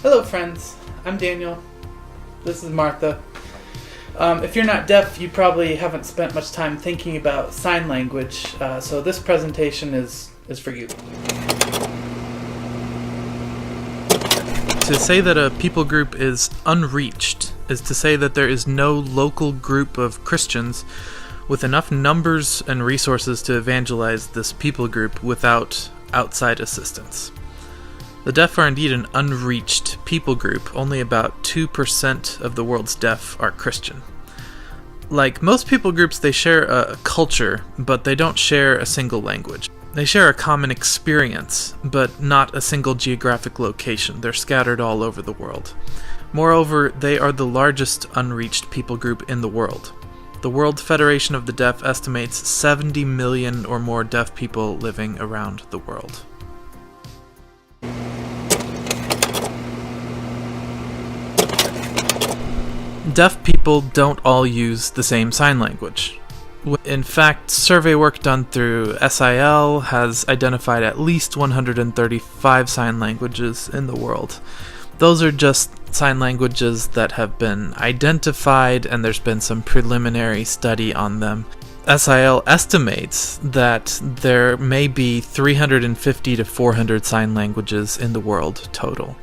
Hello friends, I'm Daniel. This is Martha. If you're not deaf, you probably haven't spent much time thinking about sign language, so this presentation is for you. To say that a people group is unreached is to say that there is no local group of Christians with enough numbers and resources to evangelize this people group without outside assistance. The deaf are indeed an unreached people group. Only about 2% of the world's deaf are Christian. Like most people groups, they share a culture, but they don't share a single language. They share a common experience, but not a single geographic location. They're scattered all over the world. Moreover, they are the largest unreached people group in the world. The World Federation of the Deaf estimates 70 million or more deaf people living around the world. Deaf people don't all use the same sign language. In fact, survey work done through SIL has identified at least 135 sign languages in the world. Those are just sign languages that have been identified, and there's been some preliminary study on them. SIL estimates that there may be 350 to 400 sign languages in the world total.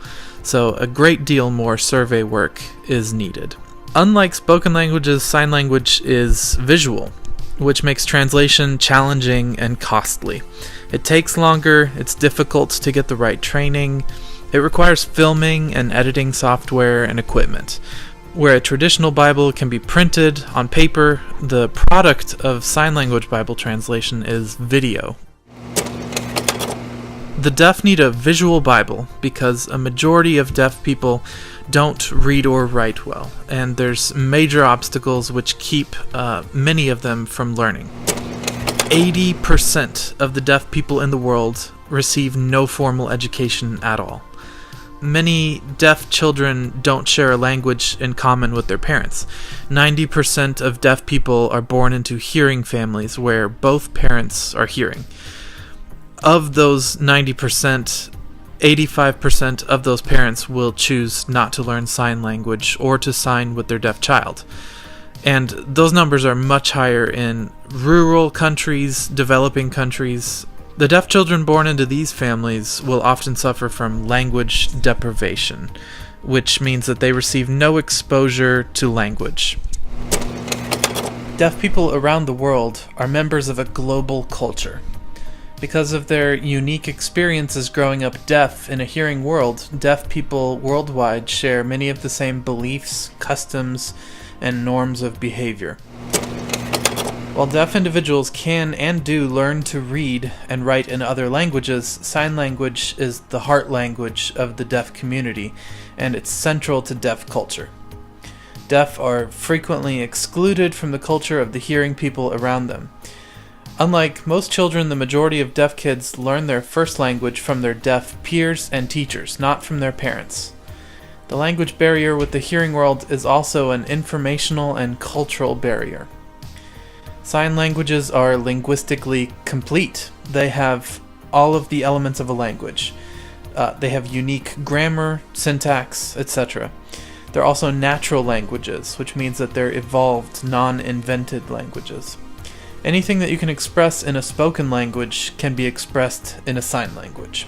So a great deal more survey work is needed. Unlike spoken languages, sign language is visual, which makes translation challenging and costly. It takes longer, it's difficult to get the right training, it requires filming and editing software and equipment. Where a traditional Bible can be printed on paper, the product of sign language Bible translation is video. The deaf need a visual Bible because a majority of deaf people don't read or write well, and there's major obstacles which keep many of them from learning. 80% of the deaf people in the world receive no formal education at all. Many deaf children don't share a language in common with their parents. 90% of deaf people are born into hearing families where both parents are hearing. Of those 90%, 85% of those parents will choose not to learn sign language or to sign with their deaf child. And those numbers are much higher in rural countries, developing countries. The deaf children born into these families will often suffer from language deprivation, which means that they receive no exposure to language. Deaf people around the world are members of a global culture. Because of their unique experiences growing up deaf in a hearing world, deaf people worldwide share many of the same beliefs, customs, and norms of behavior. While deaf individuals can and do learn to read and write in other languages, sign language is the heart language of the deaf community, and it's central to deaf culture. Deaf are frequently excluded from the culture of the hearing people around them. Unlike most children, the majority of deaf kids learn their first language from their deaf peers and teachers, not from their parents. The language barrier with the hearing world is also an informational and cultural barrier. Sign languages are linguistically complete. They have all of the elements of a language. They have unique grammar, syntax, etc. They're also natural languages, which means that they're evolved, non-invented languages. Anything that you can express in a spoken language can be expressed in a sign language.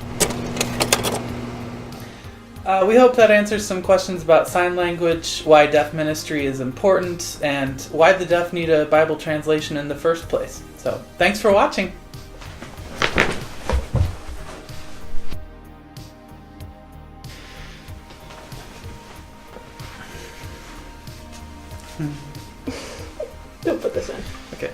We hope that answers some questions about sign language, why deaf ministry is important, and why the deaf need a Bible translation in the first place. So, thanks for watching! Don't put this in. Okay.